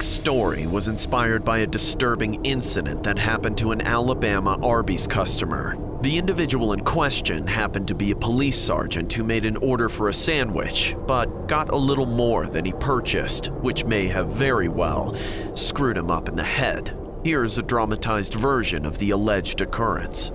next story was inspired by a disturbing incident that happened to an Alabama Arby's customer. The individual in question happened to be a police sergeant who made an order for a sandwich, but got a little more than he purchased, which may have very well screwed him up in the head. Here's a dramatized version of the alleged occurrence.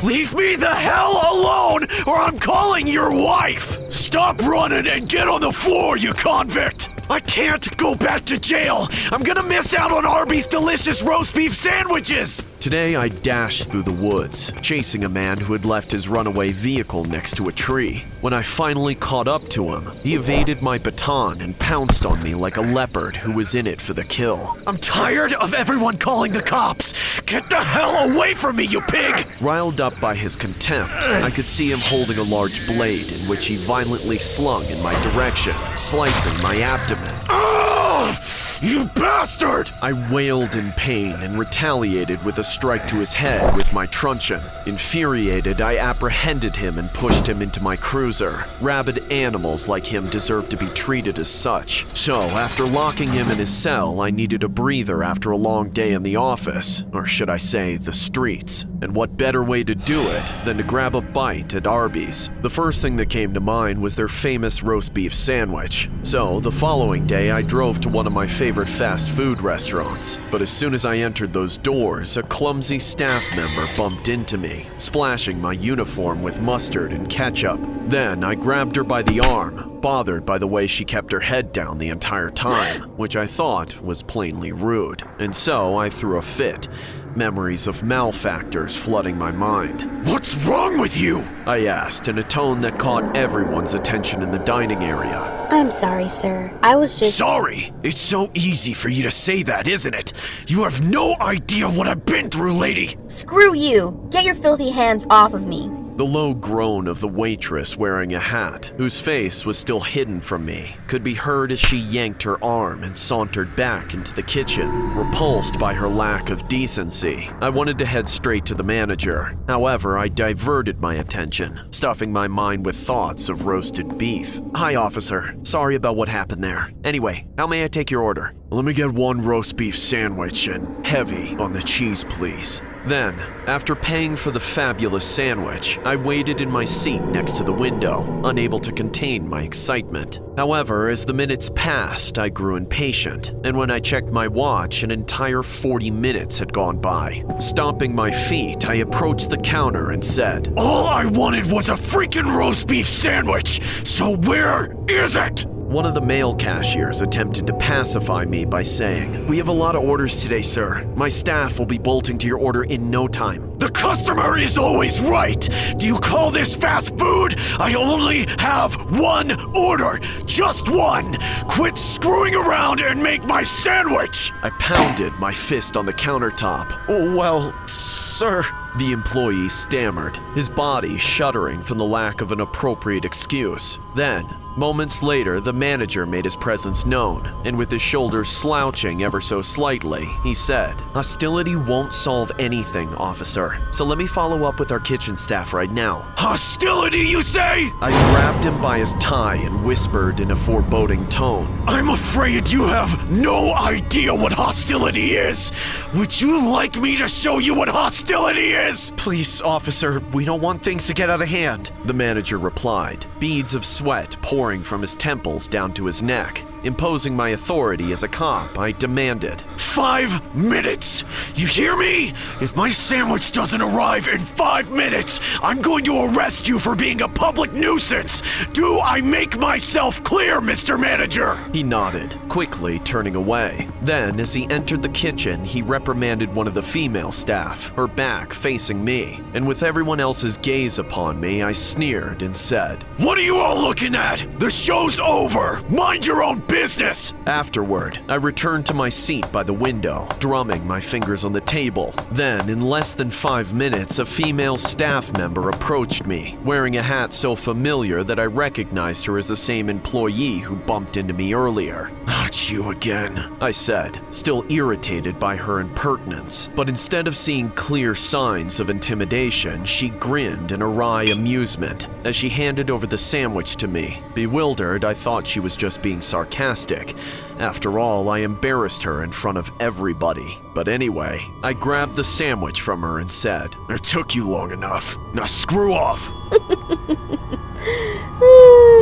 Leave me the hell alone, or I'm calling your wife! Stop running and get on the floor, you convict! I can't go back to jail! I'm gonna miss out on Arby's delicious roast beef sandwiches! Today I dashed through the woods, chasing a man who had left his runaway vehicle next to a tree. When I finally caught up to him, he evaded my baton and pounced on me like a leopard who was in it for the kill. I'm tired of everyone calling the cops! Get the hell away from me, you pig! Riled up by his contempt, I could see him holding a large blade in which he violently slung in my direction, slicing my abdomen. Oh, you bastard! I wailed in pain and retaliated with a strike to his head with my truncheon. Infuriated, I apprehended him and pushed him into my cruiser. Rabid animals like him deserve to be treated as such. So, after locking him in his cell, I needed a breather after a long day in the office, or should I say, the streets. And what better way to do it than to grab a bite at Arby's? The first thing that came to mind was their famous roast beef sandwich. So, the following day, I drove to one of my favorite fast food restaurants. But as soon as I entered those doors, a clumsy staff member bumped into me, splashing my uniform with mustard and ketchup. Then I grabbed her by the arm, bothered by the way she kept her head down the entire time, which I thought was plainly rude. And so I threw a fit. Memories of malfactors flooding my mind. What's wrong with you? I asked in a tone that caught everyone's attention in the dining area. I'm sorry, sir. I was just... Sorry? It's so easy for you to say that, isn't it? You have no idea what I've been through, lady. Screw you! Get your filthy hands off of me. The low groan of the waitress wearing a hat, whose face was still hidden from me, could be heard as she yanked her arm and sauntered back into the kitchen, repulsed by her lack of decency. I wanted to head straight to the manager. However, I diverted my attention, stuffing my mind with thoughts of roasted beef. Hi, officer. Sorry about what happened there. Anyway, how may I take your order? Let me get one roast beef sandwich and heavy on the cheese, please. Then, after paying for the fabulous sandwich, I waited in my seat next to the window, unable to contain my excitement. However, as the minutes passed, I grew impatient, and when I checked my watch, an entire 40 minutes had gone by. Stomping my feet, I approached the counter and said, All I wanted was a freaking roast beef sandwich, so where is it? One of the male cashiers attempted to pacify me by saying, We have a lot of orders today, sir. My staff will be bolting to your order in no time. The customer is always right. Do you call this fast food? I only have one order. Just one. Quit screwing around and make my sandwich. I pounded my fist on the countertop. Well, sir, the employee stammered, his body shuddering from the lack of an appropriate excuse. Then, moments later, the manager made his presence known, and with his shoulders slouching ever so slightly, he said, Hostility won't solve anything, officer, so let me follow up with our kitchen staff right now. Hostility, you say? I grabbed him by his tie and whispered in a foreboding tone, I'm afraid you have no idea what hostility is. Would you like me to show you what hostility is? Please, officer, we don't want things to get out of hand, the manager replied, beads of sweat pouring from his temples down to his neck. Imposing my authority as a cop, I demanded, 5 minutes! You hear me? If my sandwich doesn't arrive in 5 minutes, I'm going to arrest you for being a public nuisance! Do I make myself clear, Mr. Manager? He nodded, quickly turning away. Then, as he entered the kitchen, he reprimanded one of the female staff, her back facing me. And with everyone else's gaze upon me, I sneered and said, What are you all looking at? The show's over! Mind your own business! Afterward, I returned to my seat by the window, drumming my fingers on the table. Then, in less than 5 minutes, a female staff member approached me, wearing a hat so familiar that I recognized her as the same employee who bumped into me earlier. Not you again, I said, still irritated by her impertinence. But instead of seeing clear signs of intimidation, she grinned in a wry amusement as she handed over the sandwich to me. Bewildered, I thought she was just being sarcastic. sarcastic. After all, I embarrassed her in front of everybody. But anyway, I grabbed the sandwich from her and said, "It took you long enough. Now screw off."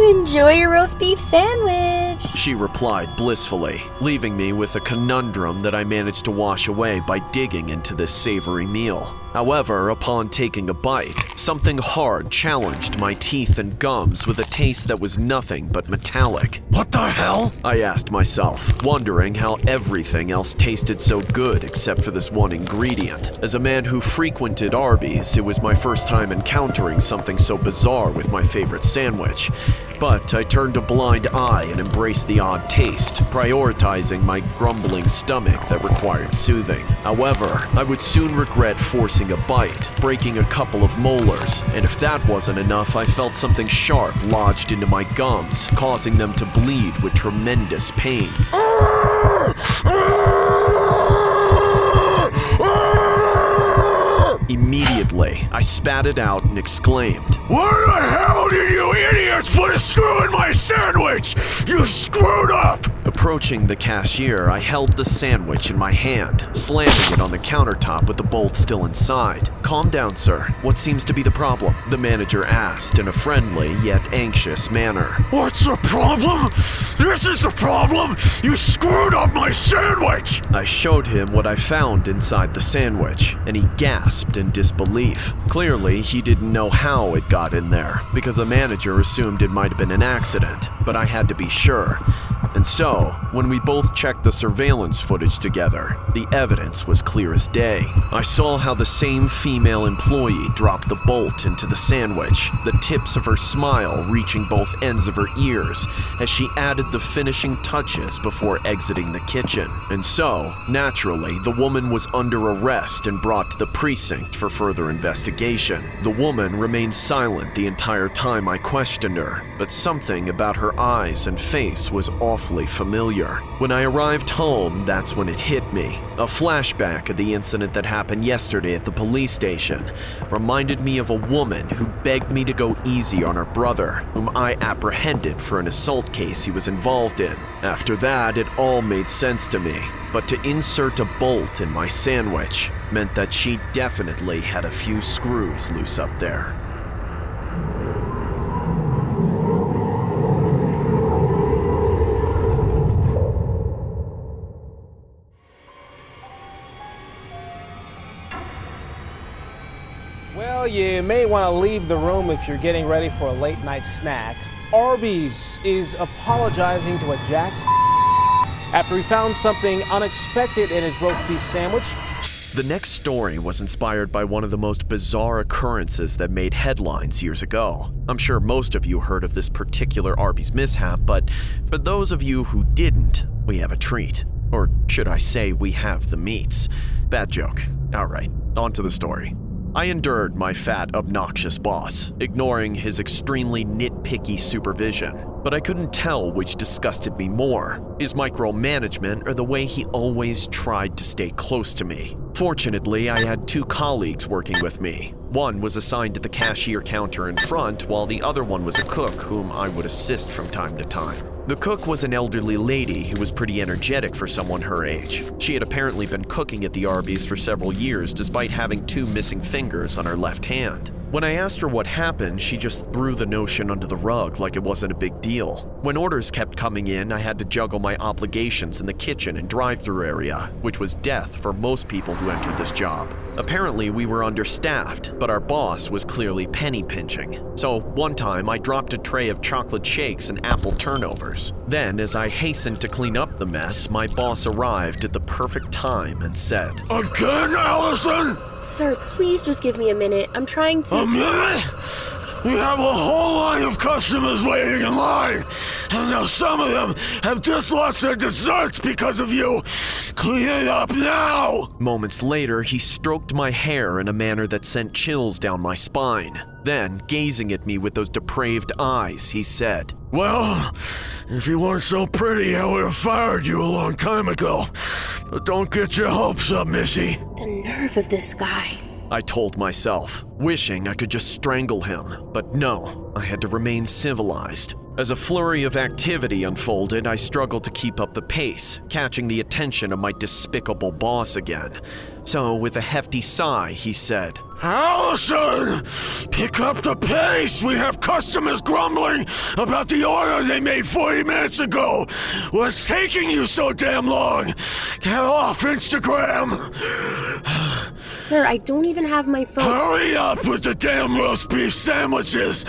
Enjoy your roast beef sandwich. She replied blissfully, leaving me with a conundrum that I managed to wash away by digging into this savory meal. However, upon taking a bite, something hard challenged my teeth and gums with a taste that was nothing but metallic. "What the hell?" I asked myself, wondering how everything else tasted so good except for this one ingredient. As a man who frequented Arby's, it was my first time encountering something so bizarre with my favorite sandwich. But I turned a blind eye and embraced the odd taste, prioritizing my grumbling stomach that required soothing. However, I would soon regret forcing a bite, breaking a couple of molars, and if that wasn't enough, I felt something sharp lodged into my gums, causing them to bleed with tremendous pain. Immediately, I spat it out and exclaimed, "Where the hell did you idiots put a screw in my sandwich? You screwed up!" Approaching the cashier, I held the sandwich in my hand, slamming it on the countertop with the bolt still inside. "Calm down, sir. What seems to be the problem?" the manager asked in a friendly yet anxious manner. "What's the problem? This is the problem! You screwed up my sandwich!" I showed him what I found inside the sandwich, and he gasped in disbelief. Clearly, he didn't know how it got in there, because the manager assumed it might have been an accident, but I had to be sure. And so, when we both checked the surveillance footage together, the evidence was clear as day. I saw how the same female employee dropped the bolt into the sandwich, the tips of her smile reaching both ends of her ears as she added the finishing touches before exiting the kitchen. And so, naturally, the woman was under arrest and brought to the precinct for further investigation. The woman remained silent the entire time I questioned her, but something about her eyes and face was awfully familiar. When I arrived home, that's when it hit me. A flashback of the incident that happened yesterday at the police station reminded me of a woman who begged me to go easy on her brother, whom I apprehended for an assault case he was involved in. After that, it all made sense to me. But to insert a bolt in my sandwich meant that she definitely had a few screws loose up there. Well, you may want to leave the room if you're getting ready for a late night snack. Arby's is apologizing to a Jack's after he found something unexpected in his roast beef sandwich. The next story was inspired by one of the most bizarre occurrences that made headlines years ago. I'm sure most of you heard of this particular Arby's mishap, but for those of you who didn't, we have a treat. Or should I say, we have the meats. Bad joke. Alright, on to the story. I endured my fat, obnoxious boss, ignoring his extremely nitpicky supervision. But I couldn't tell which disgusted me more, his micromanagement or the way he always tried to stay close to me. Fortunately, I had two colleagues working with me. One was assigned to the cashier counter in front, while the other one was a cook whom I would assist from time to time. The cook was an elderly lady who was pretty energetic for someone her age. She had apparently been cooking at the Arby's for several years despite having two missing fingers on her left hand. When I asked her what happened, she just threw the notion under the rug like it wasn't a big deal. When orders kept coming in, I had to juggle my obligations in the kitchen and drive-thru area, which was death for most people who entered this job. Apparently, we were understaffed, but our boss was clearly penny pinching. So one time, I dropped a tray of chocolate shakes and apple turnovers. Then, as I hastened to clean up the mess, my boss arrived at the perfect time and said, "Again, Allison? Sir, please just give me a minute. I'm trying to. A minute? We have a whole line of customers waiting in line, and now some of them have just lost their desserts because of you. Clean it up now!" Moments later, he stroked my hair in a manner that sent chills down my spine. Then, gazing at me with those depraved eyes, he said, "Well, if you weren't so pretty, I would have fired you a long time ago. But don't get your hopes up, Missy." The nerve of this guy. I told myself, wishing I could just strangle him. But no, I had to remain civilized. As a flurry of activity unfolded, I struggled to keep up the pace, catching the attention of my despicable boss again. So, with a hefty sigh, he said, Allison! Pick up the pace! We have customers grumbling about the order they made 40 minutes ago! What's taking you so damn long? Get off Instagram! Sir, I don't even have my phone. Hurry up with the damn roast beef sandwiches!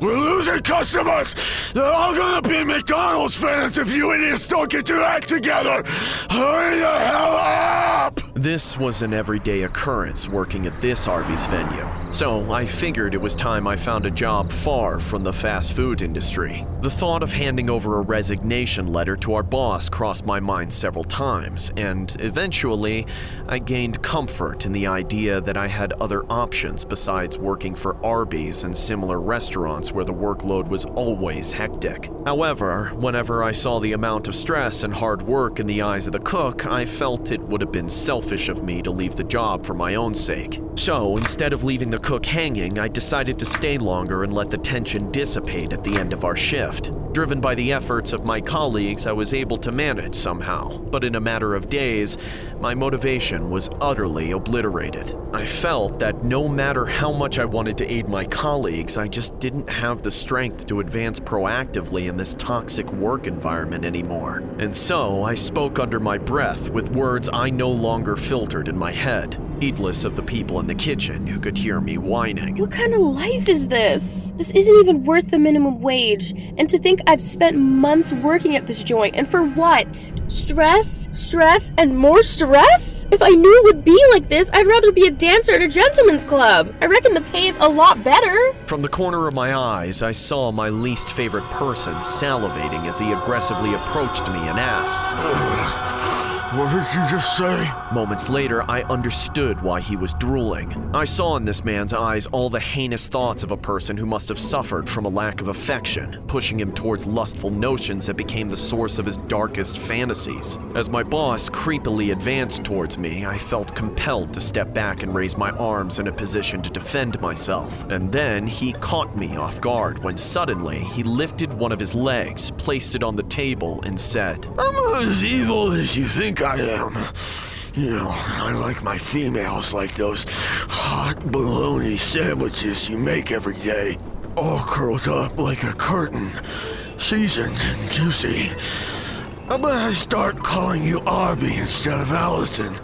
We're losing customers! They're all gonna be McDonald's fans if you idiots don't get your act together! Hurry the hell up! This was an everyday occurrence working at this Arby's venue, so I figured it was time I found a job far from the fast food industry. The thought of handing over a resignation letter to our boss crossed my mind several times, and eventually I gained comfort in the idea that I had other options besides working for Arby's and similar restaurants where the workload was always hectic. However, whenever I saw the amount of stress and hard work in the eyes of the cook, I felt it would have been selfish of me to leave the job for my own sake. So, instead of leaving the cook hanging, I decided to stay longer and let the tension dissipate at the end of our shift. Driven by the efforts of my colleagues, I was able to manage somehow, but in a matter of days, my motivation was utterly obliterated. I felt that no matter how much I wanted to aid my colleagues, I just didn't have the strength to advance proactively in this toxic work environment anymore. And so, I spoke under my breath with words I no longer filtered in my head, heedless of the people in the kitchen who could hear me whining. What kind of life is this? This isn't even worth the minimum wage. And to think I've spent months working at this joint, and for what? Stress, stress, and more stress? If I knew it would be like this, I'd rather be a dancer at a gentleman's club. I reckon the pay is a lot better. From the corner of my eyes, I saw my least favorite person salivating as he aggressively approached me and asked, What did you just say? Moments later, I understood why he was drooling. I saw in this man's eyes all the heinous thoughts of a person who must have suffered from a lack of affection, pushing him towards lustful notions that became the source of his darkest fantasies. As my boss creepily advanced towards me, I felt compelled to step back and raise my arms in a position to defend myself. And then he caught me off guard when suddenly he lifted one of his legs, placed it on the table, and said, I'm not as evil as you think I am. You know, I like my females like those hot bologna sandwiches you make every day, all curled up like a curtain, seasoned and juicy. How about I start calling you Arby instead of Allison?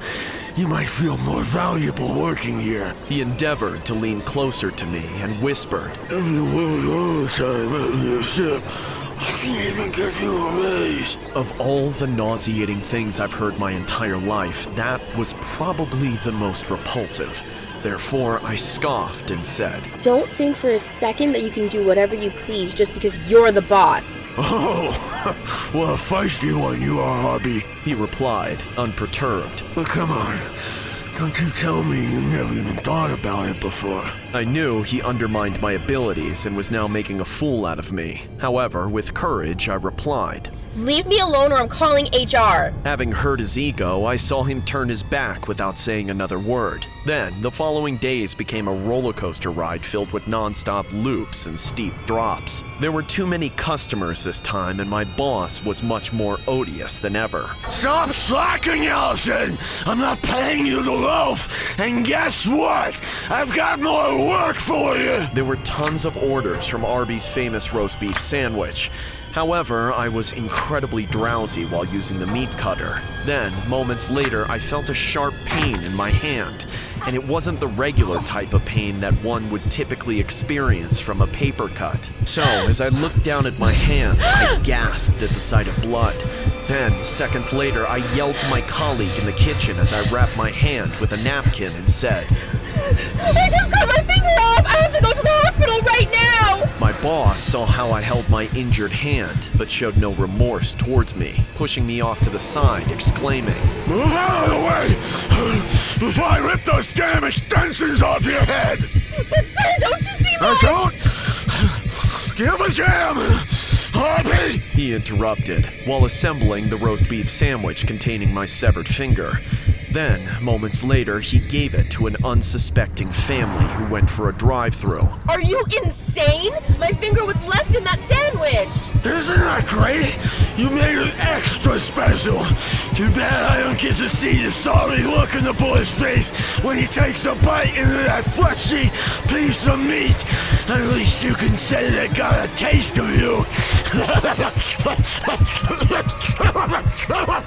You might feel more valuable working here. He endeavored to lean closer to me and whispered, If you work all the time at your ship, I can even give you a raise. Of all the nauseating things I've heard my entire life, that was probably the most repulsive. Therefore, I scoffed and said, Don't think for a second that you can do whatever you please just because you're the boss. Oh, what a feisty one you are, Arby. He replied, unperturbed. But come on, don't you tell me you never even thought about it before. I knew he undermined my abilities and was now making a fool out of me. However, with courage, I replied, Leave me alone or I'm calling HR. Having hurt his ego, I saw him turn his back without saying another word. Then, the following days became a roller coaster ride filled with non-stop loops and steep drops. There were too many customers this time, and my boss was much more odious than ever. Stop slacking, Allison! I'm not paying you the loaf, and guess what? I've got more work for you! There were tons of orders from Arby's famous roast beef sandwich. However, I was incredibly drowsy while using the meat cutter. Then, moments later, I felt a sharp pain in my hand, and it wasn't the regular type of pain that one would typically experience from a paper cut. So, as I looked down at my hands, I gasped at the sight of blood. Then, seconds later, I yelled to my colleague in the kitchen as I wrapped my hand with a napkin and said, I just cut my finger off! I have to go to the hospital right now! My boss saw how I held my injured hand, but showed no remorse towards me, pushing me off to the side, exclaiming, Move out of the way! Before I rip those damn extensions off your head! But sir, don't you see my— I don't give a damn! Arby! He interrupted, while assembling the roast beef sandwich containing my severed finger. Then, moments later, he gave it to an unsuspecting family who went for a drive-thru. Are you insane? My finger was left in that sandwich! Isn't that great? You made it extra special. Too bad I don't get to see the sorry look in the boy's face when he takes a bite into that fleshy piece of meat. At least you can say they got a taste of you.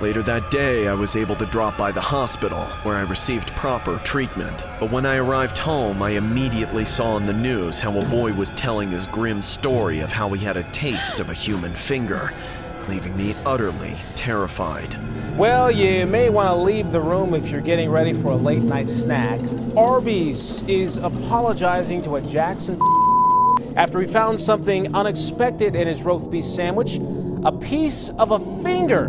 Later that day, I was able to drop by the hospital, where I received proper treatment. But when I arrived home, I immediately saw in the news how a boy was telling his grim story of how he had a taste of a human finger, leaving me utterly terrified. Well, you may want to leave the room if you're getting ready for a late night snack. Arby's is apologizing to a Jackson after he found something unexpected in his roast beef sandwich, a piece of a finger.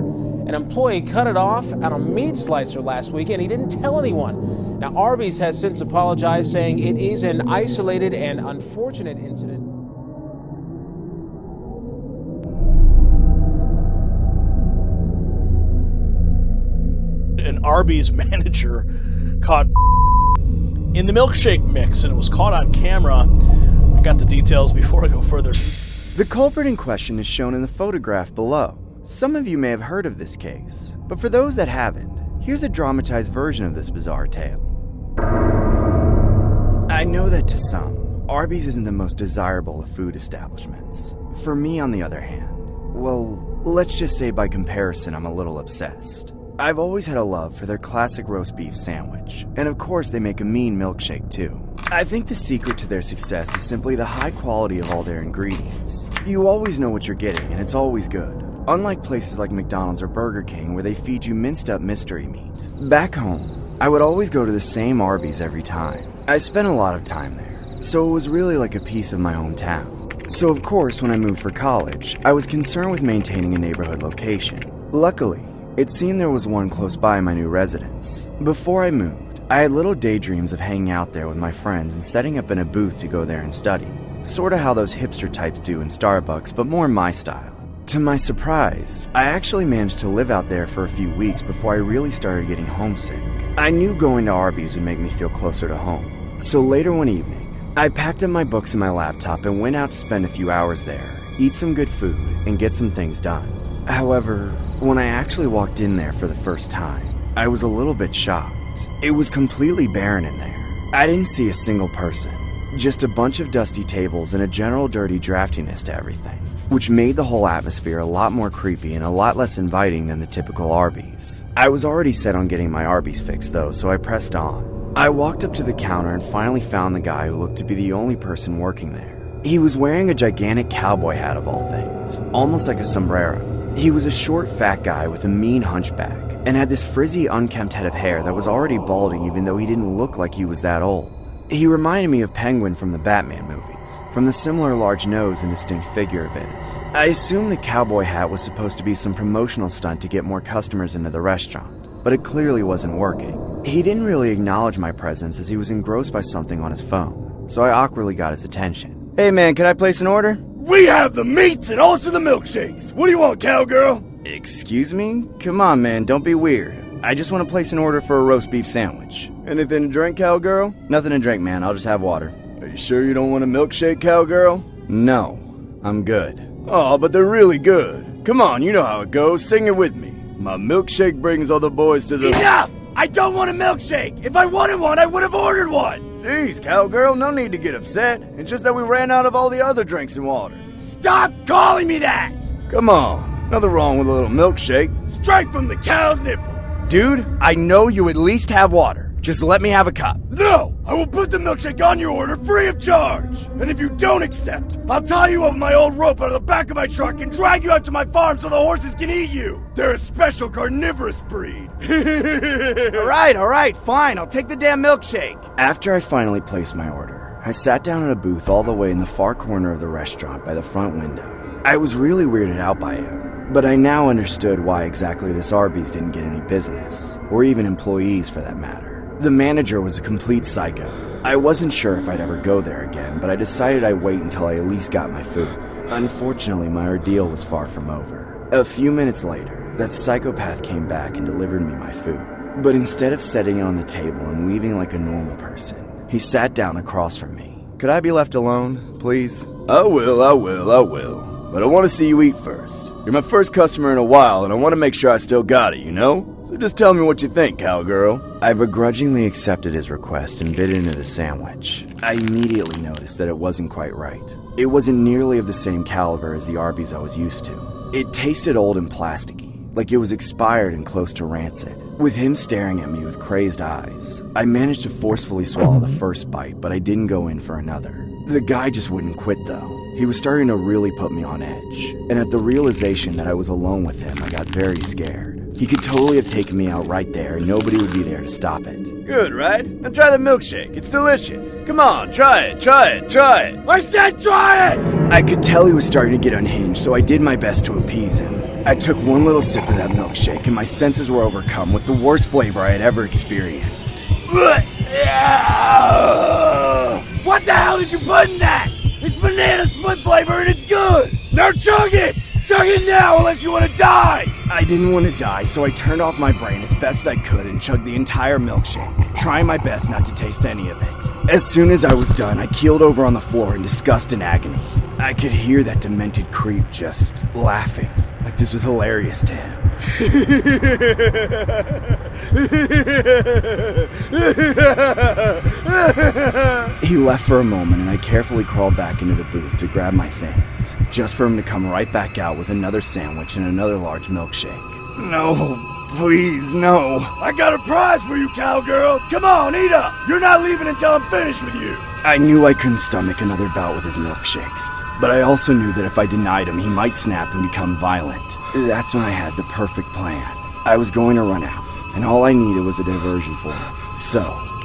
An employee cut it off on a meat slicer last week, and he didn't tell anyone. Now, Arby's has since apologized, saying it is an isolated and unfortunate incident. An Arby's manager caught in the milkshake mix, and it was caught on camera. I got the details before I go further. The culprit in question is shown in the photograph below. Some of you may have heard of this case, but for those that haven't, here's a dramatized version of this bizarre tale. I know that to some, Arby's isn't the most desirable of food establishments. For me, on the other hand, well, let's just say by comparison, I'm a little obsessed. I've always had a love for their classic roast beef sandwich, and of course they make a mean milkshake too. I think the secret to their success is simply the high quality of all their ingredients. You always know what you're getting, and it's always good. Unlike places like McDonald's or Burger King where they feed you minced up mystery meat. Back home, I would always go to the same Arby's every time. I spent a lot of time there, so it was really like a piece of my own town. So of course, when I moved for college, I was concerned with maintaining a neighborhood location. Luckily, it seemed there was one close by my new residence. Before I moved, I had little daydreams of hanging out there with my friends and setting up in a booth to go there and study. Sorta how those hipster types do in Starbucks, but more my style. To my surprise, I actually managed to live out there for a few weeks before I really started getting homesick. I knew going to Arby's would make me feel closer to home. So later one evening, I packed up my books and my laptop and went out to spend a few hours there, eat some good food, and get some things done. However, when I actually walked in there for the first time, I was a little bit shocked. It was completely barren in there. I didn't see a single person, just a bunch of dusty tables and a general dirty draftiness to everything, which made the whole atmosphere a lot more creepy and a lot less inviting than the typical Arby's. I was already set on getting my Arby's fix though, so I pressed on. I walked up to the counter and finally found the guy who looked to be the only person working there. He was wearing a gigantic cowboy hat of all things, almost like a sombrero. He was a short, fat guy with a mean hunchback, and had this frizzy, unkempt head of hair that was already balding even though he didn't look like he was that old. He reminded me of Penguin from the Batman movies, from the similar large nose and distinct figure of his. I assumed the cowboy hat was supposed to be some promotional stunt to get more customers into the restaurant, but it clearly wasn't working. He didn't really acknowledge my presence as he was engrossed by something on his phone, so I awkwardly got his attention. Hey man, can I place an order? We have the meats and also the milkshakes. What do you want, cowgirl? Excuse me? Come on, man, don't be weird. I just want to place an order for a roast beef sandwich. Anything to drink, cowgirl? Nothing to drink, man. I'll just have water. Are you sure you don't want a milkshake, cowgirl? No, I'm good. Oh, but they're really good. Come on, you know how it goes. Sing it with me. My milkshake brings all the boys to the... Enough! I don't want a milkshake. If I wanted one, I would have ordered one. Jeez, cowgirl, no need to get upset. It's just that we ran out of all the other drinks and water. Stop calling me that! Come on, nothing wrong with a little milkshake. Straight from the cow's nipple. Dude, I know you at least have water. Just let me have a cup. No! I will put the milkshake on your order free of charge! And if you don't accept, I'll tie you up with my old rope out of the back of my truck and drag you out to my farm so the horses can eat you! They're a special carnivorous breed! Alright, fine, I'll take the damn milkshake! After I finally placed my order, I sat down in a booth all the way in the far corner of the restaurant by the front window. I was really weirded out by him, but I now understood why exactly this Arby's didn't get any business, or even employees for that matter. The manager was a complete psycho. I wasn't sure if I'd ever go there again, but I decided I'd wait until I at least got my food. Unfortunately, my ordeal was far from over. A few minutes later, that psychopath came back and delivered me my food. But instead of setting it on the table and leaving like a normal person, he sat down across from me. Could I be left alone, please? I will. But I want to see you eat first. You're my first customer in a while, and I want to make sure I still got it, you know? So just tell me what you think, cowgirl. I begrudgingly accepted his request and bit into the sandwich. I immediately noticed that it wasn't quite right. It wasn't nearly of the same caliber as the Arby's I was used to. It tasted old and plasticky, like it was expired and close to rancid. With him staring at me with crazed eyes, I managed to forcefully swallow the first bite, but I didn't go in for another. The guy just wouldn't quit though. He was starting to really put me on edge, and at the realization that I was alone with him, I got very scared. He could totally have taken me out right there, and nobody would be there to stop it. Good, right? Now try the milkshake. It's delicious. Come on, try it. I said try it! I could tell he was starting to get unhinged, so I did my best to appease him. I took one little sip of that milkshake, and my senses were overcome with the worst flavor I had ever experienced. What the hell did you put in that? It's banana split flavor and it's good! Now chug it! Chug it now unless you want to die! I didn't want to die, so I turned off my brain as best I could and chugged the entire milkshake, trying my best not to taste any of it. As soon as I was done, I keeled over on the floor in disgust and agony. I could hear that demented creep just laughing, like this was hilarious to him. He left for a moment and I carefully crawled back into the booth to grab my things, just for him to come right back out with another sandwich and another large milkshake. No, please, no. I got a prize for you, cowgirl. Come on, eat up. You're not leaving until I'm finished with you. I knew I couldn't stomach another bout with his milkshakes, but I also knew that if I denied him, he might snap and become violent. That's when I had the perfect plan. I was going to run out, and all I needed was a diversion for him. So,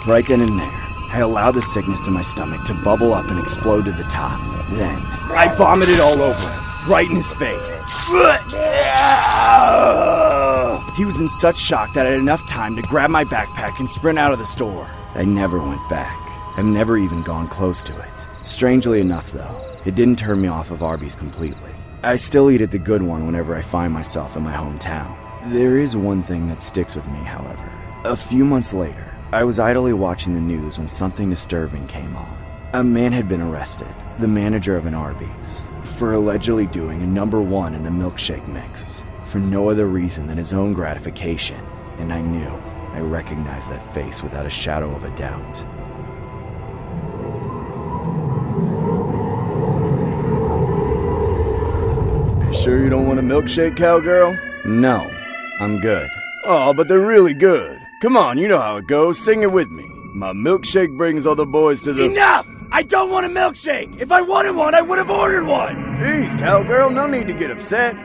right then and there, I allowed the sickness in my stomach to bubble up and explode to the top. Then, I vomited all over him, right in his face. He was in such shock that I had enough time to grab my backpack and sprint out of the store. I never went back. I've never even gone close to it. Strangely enough, though, it didn't turn me off of Arby's completely. I still eat at the good one whenever I find myself in my hometown. There is one thing that sticks with me, however. A few months later, I was idly watching the news when something disturbing came on. A man had been arrested, the manager of an Arby's, for allegedly doing a #1 in the milkshake mix, for no other reason than his own gratification, and I recognized that face without a shadow of a doubt. Sure you don't want a milkshake, cowgirl? No, I'm good. Oh, but they're really good. Come on, you know how it goes. Sing it with me. My milkshake brings all the boys to the— Enough! I don't want a milkshake! If I wanted one, I would have ordered one! Jeez, cowgirl, no need to get upset.